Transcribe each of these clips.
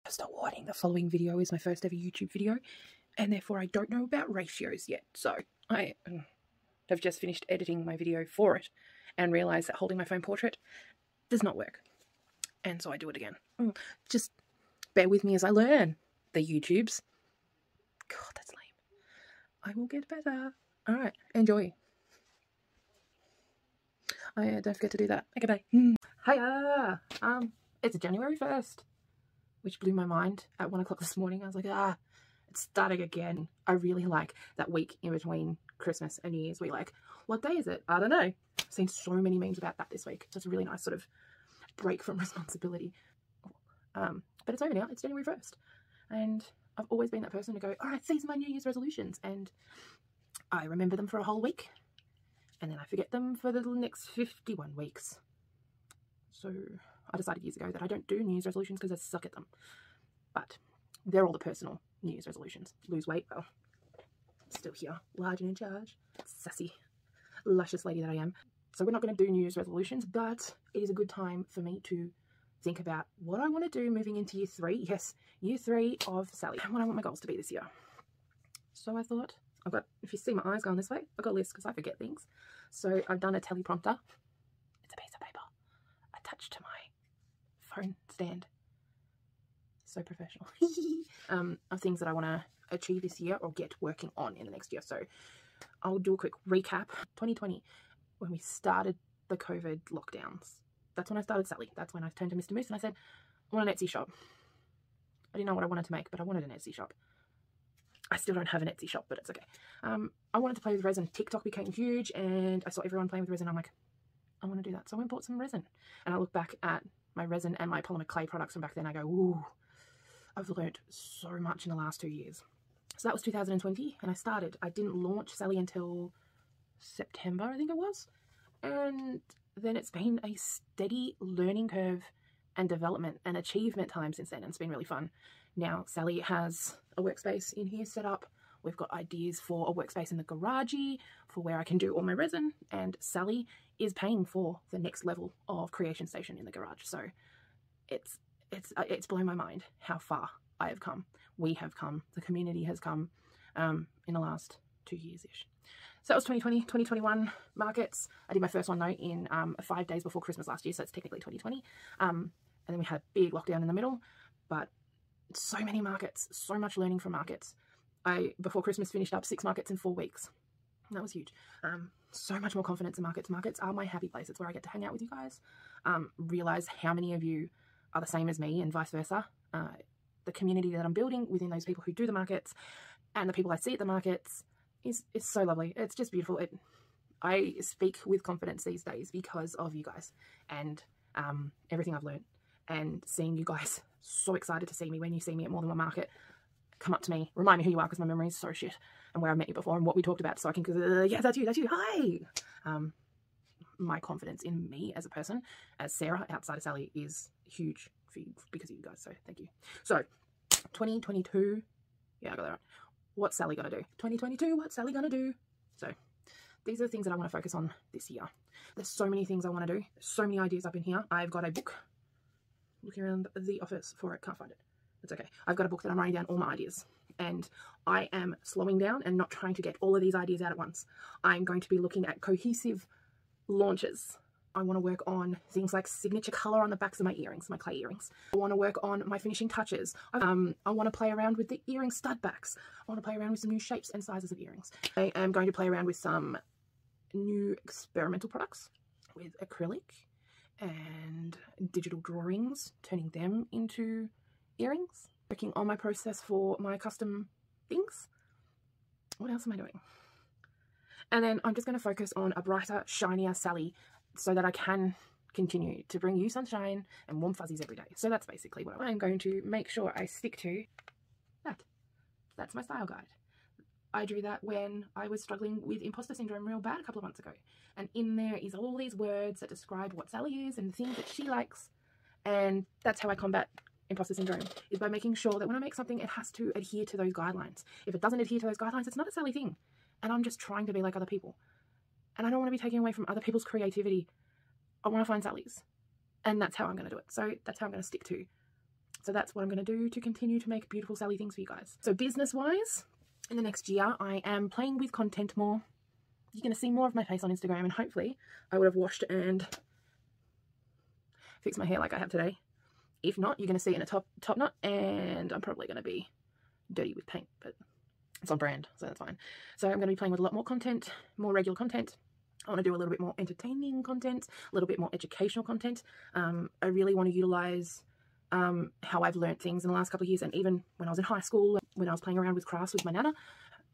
Just a warning, the following video is my first ever YouTube video, and therefore I don't know about ratios yet. So I have just finished editing my video for it and realised that holding my phone portrait does not work. And so I do it again. Just bear with me as I learn the YouTubes. God, that's lame. I will get better. Alright, enjoy. Oh yeah, don't forget to do that. Okay, bye. Hiya! It's January 1st, which blew my mind at 1 o'clock this morning. I was like, it's starting again. I really like that week in between Christmas and New Year's. We're like, what day is it? I don't know. I've seen so many memes about that this week. So it's a really nice sort of break from responsibility. But it's over now. It's January 1st. And I've always been that person to go, all right, these are my New Year's resolutions. And I remember them for a whole week. And then I forget them for the next 51 weeks. So I decided years ago that I don't do New Year's resolutions because I suck at them. But they're all the personal New Year's resolutions. Lose weight, well, still here, large and in charge. Sassy, luscious lady that I am. So we're not going to do New Year's resolutions, but it is a good time for me to think about what I want to do moving into year 3. Yes, year 3 of Sally. And what I want my goals to be this year. So I thought, if you see my eyes going this way, I've got a list because I forget things. So I've done a teleprompter. It's a piece of paper attached to my phone stand. So professional. Of things that I want to achieve this year or get working on in the next year. So I'll do a quick recap. 2020, when we started the COVID lockdowns, that's when I started Sally. That's when I turned to Mr. Moose and I said, I want an Etsy shop. I didn't know what I wanted to make, but I wanted an Etsy shop. I still don't have an Etsy shop, but it's okay. I wanted to play with resin. TikTok became huge and I saw everyone playing with resin. I'm like, I want to do that. So I went and bought some resin. And I look back at my resin and my polymer clay products from back then. I go, ooh, I've learned so much in the last 2 years. So that was 2020 and I started. I didn't launch Sally until September, I think it was. And then it's been a steady learning curve and development and achievement time since then. And it's been really fun. Now Sally has a workspace in here set up. We've got ideas for a workspace in the garagey for where I can do all my resin, and Sally is paying for the next level of creation station in the garage. So it's blown my mind how far I have come. We have come. The community has come in the last 2 years-ish. So that was 2020, 2021 markets. I did my first one though in 5 days before Christmas last year, so it's technically 2020. And then we had a big lockdown in the middle, but so many markets, so much learning from markets. I, before Christmas, finished up 6 markets in 4 weeks. That was huge. So much more confidence in markets. Markets are my happy place. It's where I get to hang out with you guys. Realize how many of you are the same as me and vice versa. The community that I'm building within those people who do the markets and the people I see at the markets is so lovely. It's just beautiful. I speak with confidence these days because of you guys and everything I've learned. And seeing you guys so excited to see me when you see me at more than one market, come up to me, remind me who you are because my memory is so shit, and where I met you before and what we talked about, so I can go, yeah, that's you, hi! My confidence in me as a person, as Sarah outside of Sally, is huge because of you guys, so thank you. So 2022, yeah, I got that right. What's Sally gonna do? 2022, what's Sally gonna do? So these are the things that I want to focus on this year. There's so many things I want to do. There's so many ideas up in here. I've got a book. Looking around the office for it, can't find it. It's okay. I've got a book that I'm writing down all my ideas, and I am slowing down and not trying to get all of these ideas out at once. I'm going to be looking at cohesive launches. I want to work on things like signature color on the backs of my earrings, my clay earrings. I want to work on my finishing touches. I want to play around with the earring stud backs. I want to play around with some new shapes and sizes of earrings. I am going to play around with some new experimental products with acrylic and digital drawings, turning them into earrings. Working on my process for my custom things. What else am I doing? And then I'm just going to focus on a brighter, shinier Sally so that I can continue to bring you sunshine and warm fuzzies every day. So that's basically what I'm going to make sure I stick to. That's my style guide. I drew that when I was struggling with imposter syndrome real bad a couple of months ago. And in there is all these words that describe what Sally is and the things that she likes. And that's how I combat imposter syndrome, is by making sure that when I make something, it has to adhere to those guidelines. If it doesn't adhere to those guidelines, it's not a Sally thing. And I'm just trying to be like other people. And I don't want to be taking away from other people's creativity. I want to find Sally's. And that's how I'm going to do it. So that's how I'm going to stick to So that's what I'm going to do to continue to make beautiful Sally things for you guys. So business-wise, in the next year, I am playing with content more. You're going to see more of my face on Instagram, and hopefully I would have washed and fixed my hair like I have today. If not, you're going to see it in a top knot, and I'm probably going to be dirty with paint, but it's on brand, so that's fine. So I'm going to be playing with a lot more content, more regular content. I want to do a little bit more entertaining content, a little bit more educational content. I really want to utilize how I've learned things in the last couple of years, and even when I was in high school, when I was playing around with crafts with my nana,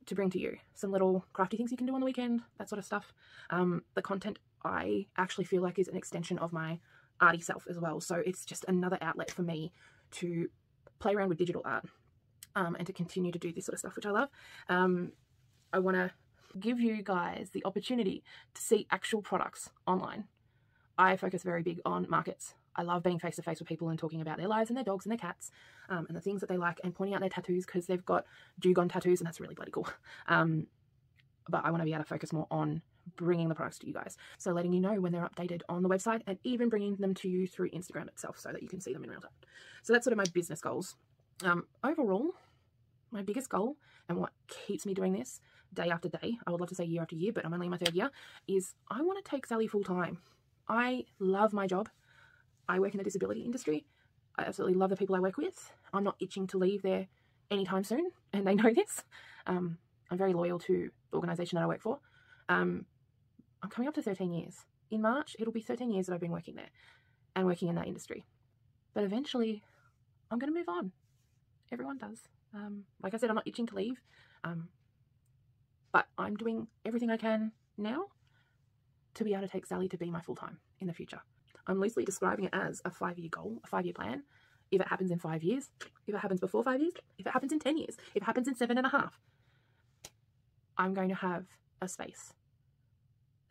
to bring to you some little crafty things you can do on the weekend, that sort of stuff. The content I actually feel like is an extension of my arty self as well, so it's just another outlet for me to play around with digital art and to continue to do this sort of stuff, which I love. I want to give you guys the opportunity to see actual products online. I focus very big on markets. I love being face to face with people and talking about their lives and their dogs and their cats and the things that they like, and pointing out their tattoos, because they've got dugong tattoos, and that's really bloody cool. But I want to be able to focus more on bringing the products to you guys, so letting you know when they're updated on the website, and even bringing them to you through Instagram itself so that you can see them in real time. So that's sort of my business goals. Overall, my biggest goal, and what keeps me doing this day after day, I would love to say year after year, but I'm only in my 3rd year, is I want to take Sally full time. I love my job. I work in the disability industry. I absolutely love the people I work with. I'm not itching to leave there anytime soon, and they know this. I'm very loyal to the organisation that I work for. I'm coming up to 13 years. In March, it'll be 13 years that I've been working there and working in that industry. But eventually, I'm going to move on. Everyone does. Like I said, I'm not itching to leave. But I'm doing everything I can now to be able to take Sally to be my full-time in the future. I'm loosely describing it as a 5-year goal, a 5-year plan. If it happens in 5 years, if it happens before 5 years, if it happens in 10 years, if it happens in 7.5, I'm going to have a space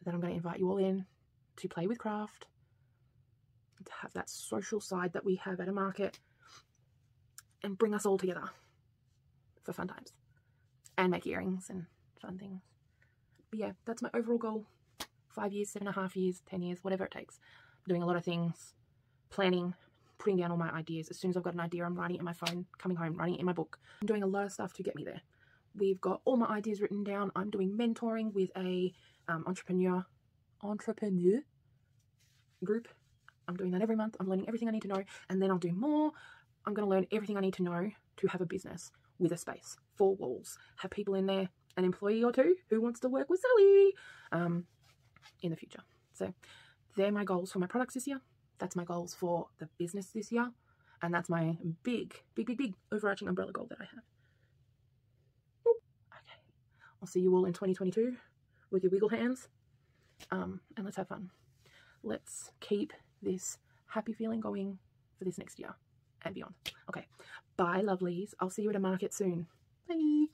that I'm going to invite you all in to play with craft, to have that social side that we have at a market, and bring us all together for fun times and make earrings and fun things. But yeah, that's my overall goal. 5 years, 7.5 years, 10 years, whatever it takes. I'm doing a lot of things, planning, putting down all my ideas. As soon as I've got an idea, I'm writing it in my phone, coming home, writing it in my book. I'm doing a lot of stuff to get me there. We've got all my ideas written down. I'm doing mentoring with a entrepreneur group. I'm doing that every month. I'm learning everything I need to know, and then I'll do more. I'm going to learn everything I need to know to have a business with a space, 4 walls, have people in there, an employee or 2 who wants to work with Sally in the future. So they're my goals for my products this year. That's my goals for the business this year. And that's my big overarching umbrella goal that I have. Okay. I'll see you all in 2022 with your wiggle hands. And let's have fun. Let's keep this happy feeling going for this next year and beyond. Okay. Bye, lovelies. I'll see you at a market soon. Bye.